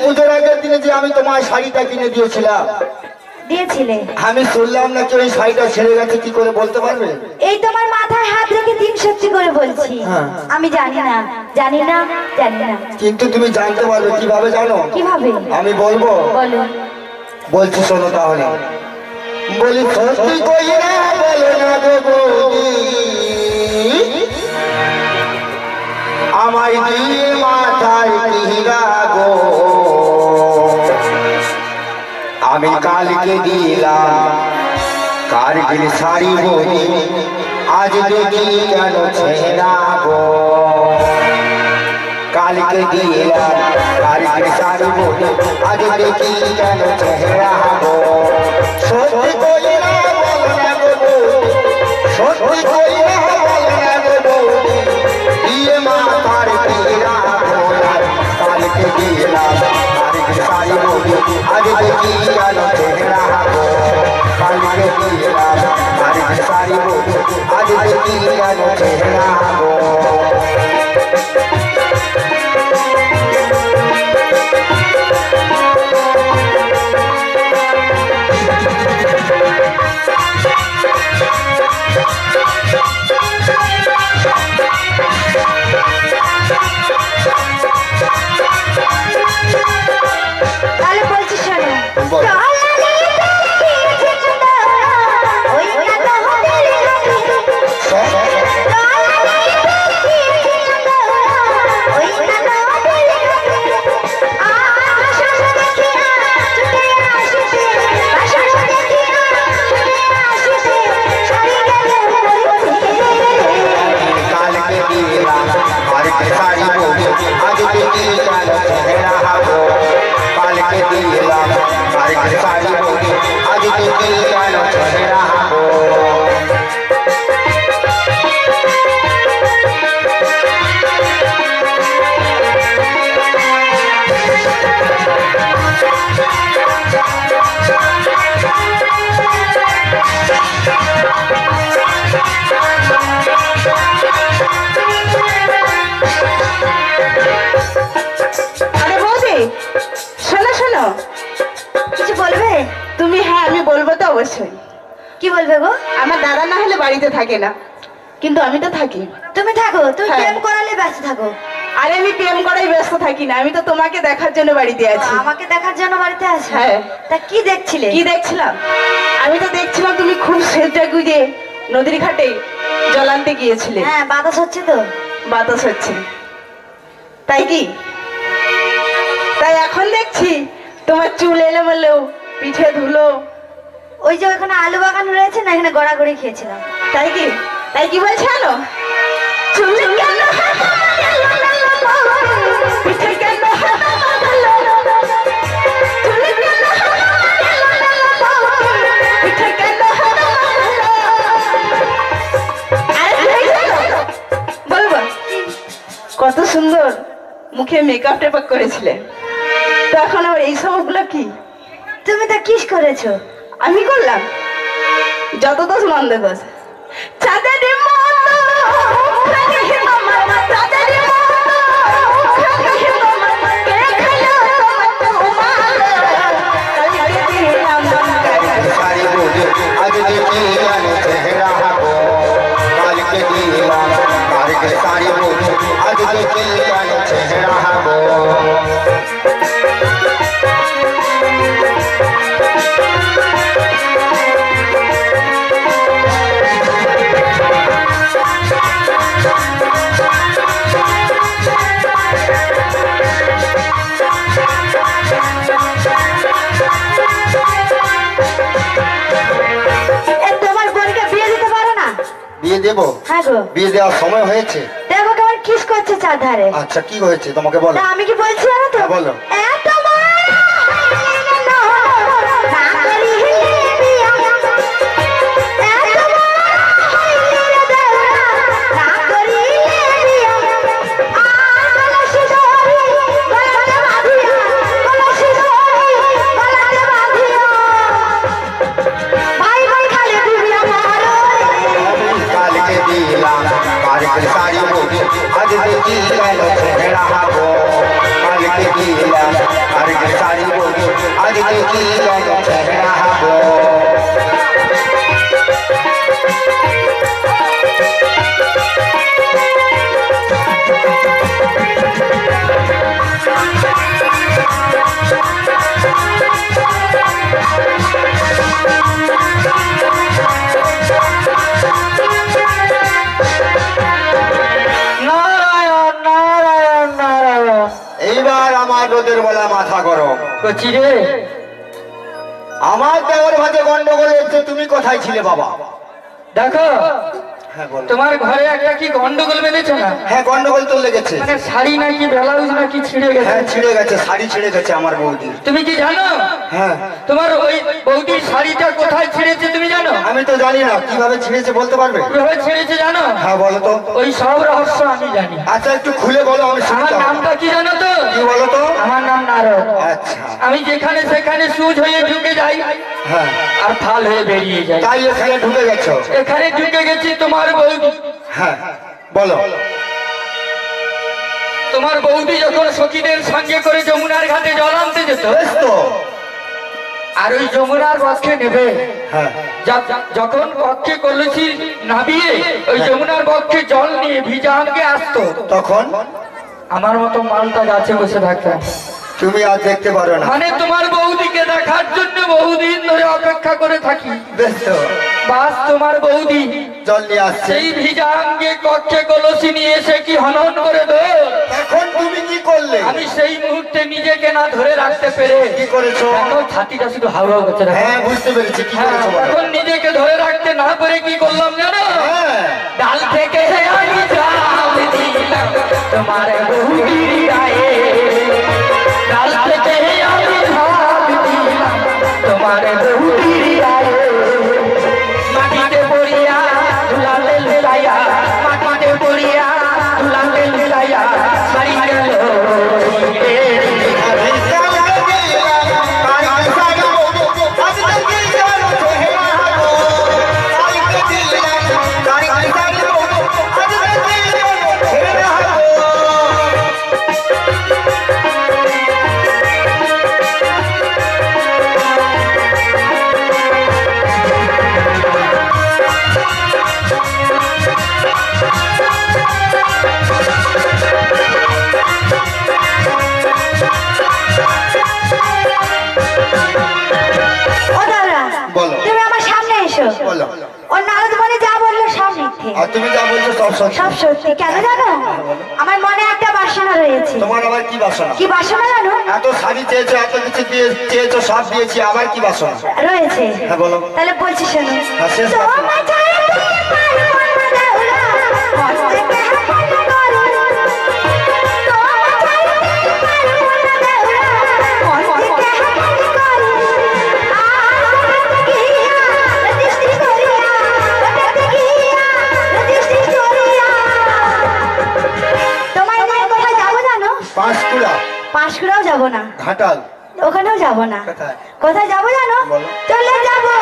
পুজোর আগের দিনে যে আমি তোমার শাড়িটা কিনে দিয়েছিলাম, দিয়েছিলে, আমি শুনলাম নাকি ওই শাড়িটা ছেড়ে গেছে, কি করে বলতে পারবে? এই তোমার মাথায় হাত রেখে দিন সত্যি করে বলছি, আমি জানি না, জানি না, জানি না। কিন্তু তুমি জানতে পারবে কিভাবে জানো? কিভাবে? আমি বলবো, বলো। বলছি শোনো তাহলে। বলি সত্যি কইরা বলো না গো বৌদি, আমার দিয়ে মাথায় কিরা গো, আমি কালকে দিলাম কারগিল শাড়ি বৌদি, আজ দেখি কেন ছেঁড়া গো, কালকে দিলাম কারগিল শাড়ি বৌদি, আজ দেখি কেন ছেঁড়া গো। সত্যি কইরা বলো না গো বৌদি, সত্যি কইরা বলো না গো বৌদি, দিয়ে মাথার কিরা গো, কালকে দিলাম কারগিল শাড়ি বৌদি, আজ দেখি কেন ছেঁড়া গো, কালকে দিলাম কারগিল শাড়ি বৌদি, আজ দেখি কেন ছেঁড়া গো। তাহলে বলছি শোনো, কিছু বলবে তুমি? হ্যাঁ আমি বলবো তো অবশ্যই। কি বলবে গো? আমার দাদা না হলে বাড়িতে থাকে না, কিন্তু আমি তো থাকি। তুমি থাকো, তুমি প্রেম করালে ব্যস্ত থাকো। আরে আমি প্রেম করাই ব্যস্ত থাকি না, আমি তো তোমাকে দেখার জন্য বাড়িতে আছি। আমাকে দেখার জন্য বাড়িতে আছি? হ্যাঁ। তা কি দেখছিলে? কি দেখছিলাম? আমি তো দেখছিলাম তুমি খুব সেজা গুজে নদীর ঘাটে জল আনতে গিয়েছিলে। হ্যাঁ বাতাস হচ্ছে তো। বাতাস হচ্ছে তাই কি? তাই এখন দেখছি তোমার চুল এলোমেলো, পিঠে ধুলো। ওই যে ওখানে আলু বাগান রয়েছে না, এখানে গড়াগড়ি খেয়েছিলাম। তাই কি? তাই কি বলছে জানো? চুল কেন পিঠে কেন পিঠে কেন বলবো কত সুন্দর মুখে মেকআপ টেকআপ করেছিলে, তো এখন আবার এই সবগুলো কি? তুমি তো কিস করেছো। আমি করলাম? যত দোষ মন্দ দোষ। চাঁদের মতো বিয়ে দেবো? হ্যাঁ গো। বিয়ে দেওয়ার সময় হয়েছে? দেখো কেমন কিস করছে চারধারে। আচ্ছা কি হয়েছে তোমাকে বলো। আমি কি বলছি জানো তো? বলো। आज देखी দিলাম আর কি সারিব আজকে কি রং চেহারা হবো এইবার আমার রোদের বেলা মাথা গরম কচি রে আমার দেওয়ার ভাতে গন্ডগোল হচ্ছে তুমি কোথায় ছিলে বাবা দেখো হ্যাঁ বলো তোমার ঘরে একটা কি গন্ডগোল বেঁধেছে না হ্যাঁ গন্ডগোল তো লেগেছে মানে শাড়ি নাকি ব্লাউজ নাকি ছিঁড়ে গেছে হ্যাঁ ছিঁড়ে গেছে শাড়ি ছিঁড়ে গেছে আমার বৌদির তুমি কি জানো হ্যাঁ তোমার ওই বৌদির শাড়িটা কোথায় ছিঁড়েছে তুমি জানো আমি তো জানি না কিভাবে ছিঁড়েছে বলতে পারবে কিভাবে ছিঁড়েছে জানো হ্যাঁ বলো তো ওই সব রহস্য আমি জানি আচ্ছা একটু খুলে বলো আমি আমার শুনতে নামটা কি জানো তো কি বলো তো আমার নাম নারদ আচ্ছা আমি যেখানে সেখানে সুজ হয়ে ঢুকে যাই হ্যাঁ আর ফাল হয়ে বেরিয়ে যাই তাই এখানে ঢুকে গেছো এখানে ঢুকে গেছি তোমার বৌদি হ্যাঁ বলো তোমার বৌদি যখন সখীদের সঙ্গে করে যমুনার ঘাটে জল আনতে যেত বেশ তো আর ওই যমুনার বক্ষে নেবে হ্যাঁ যখন বক্ষে কলসি নাবিয়ে ওই যমুনার বক্ষে জল নিয়ে ভিজা আঙ্গে আসতো তখন আমার মতো মালটা গাছে বসে থাকতাম তুমি আর দেখতে পারো না মানে তোমার বৌদিকে দেখার জন্য বহুদিন ধরে অপেক্ষা করে থাকি বেশ তো বাস তোমার বৌদি জল নিয়ে আসছে সেই ভিজা আঙ্গে কক্ষে কলসি নিয়ে এসে কি হনন করে দো এখন তুমি কি করলে আমি সেই মুহূর্তে নিজেকে না ধরে রাখতে পেরে কি করেছো দেখো ছাতিটা শুধু হাওড়া করছে দেখো। হ্যাঁ বুঝতে পেরেছি কি হ্যাঁ, করেছো বলো এখন নিজেকে ধরে রাখতে না পেরে কি করলাম জানো হ্যাঁ ডাল থেকে আমি ঝাঁপ দিলাম তোমার বৌদির গায়ে ডাল থেকে আমি ঝাঁপ দিলাম তোমার বৌদির গায়ে মাটিতে পড়িয়া ধুলাতে লুটাইয়া মাটিতে পড়িয়া ধুলাতে লুটাইয়া সারি গেল তুমি যা বলছো সব সত্যি সব সত্যি কেন জানো আমার মনে একটা বাসনা রয়েছে তোমার আবার কি বাসনা কি বাসনা জানো এত শাড়ি চেয়েছো এত কিছু চেয়েছো সব দিয়েছি আবার কি বাসনা রয়েছে হ্যাঁ বলো তাহলে বলছি শোনো হ্যাঁ শেষ পাঁশকুড়াও যাবো না ঘাটাল ওখানেও যাবো না কোথায় যাবো জানো চলে যাবো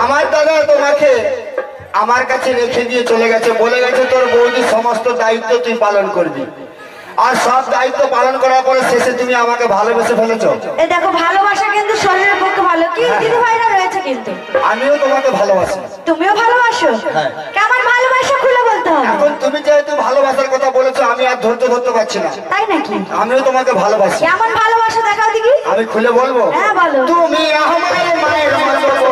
আমার দাদা তোমাকে আমার কাছে রেখে দিয়ে চলে গেছে বলে গেছে তোর বৌদির সমস্ত দায়িত্ব তুই পালন করবি আর সব দায়িত্ব পালন করার পরে শেষে তুমি আমাকে ভালোবেসে ফেলেছো এই দেখো ভালোবাসা কিন্তু শরীরের পক্ষে ভালো কি দিদি ভাইরা রয়েছে কিন্তু আমিও তোমাকে ভালোবাসি তুমিও ভালোবাসো হ্যাঁ কেমন ভালোবাসা খুলে বলতে হবে এখন তুমি যেহেতু ভালোবাসার কথা বলেছো আমি আর ধরতে পারছি না তাই নাকি আমিও তোমাকে ভালোবাসি কেমন ভালোবাসা দেখাও দেখি আমি খুলে বলবো হ্যাঁ বলো তুমি আমার মায়ের মতো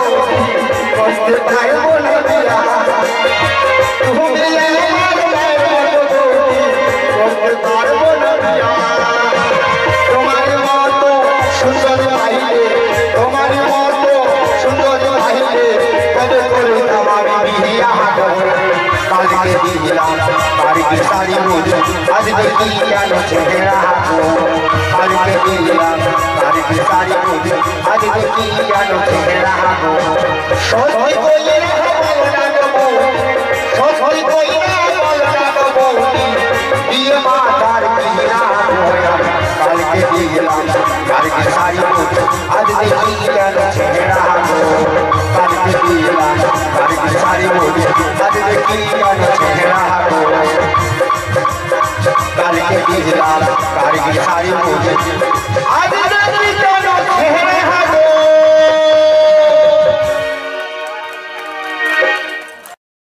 করতে পারবো না বিয়া তুমি আমার মায়ের মতো করতে পারবো না বিয়া তোমার মতো সুন্দর ভাইলে তোমার মতো সুন্দর ভাইলে কবে করতাম আমি বিয়া কালকে শাড়ি মুড়ি আজ দেখি কেন চেহারা কালকে দিলাম কালকে শাড়ি মুড়ি আজ দেখি কেন চেহারা সত্যি কইলে বলো না গো সত্যি কইলে বলো না গো বিয়ে মাতার কিনা কালকে দিলাম কালকে শাড়ি মুড়ি আজ দেখি কেন চেহারা কালকে দিলাম কালকে শাড়ি মুড়ি আজ দেখি কেন চেহারা কালকে দিলাম কালকে শাড়ি মুড়ি আজ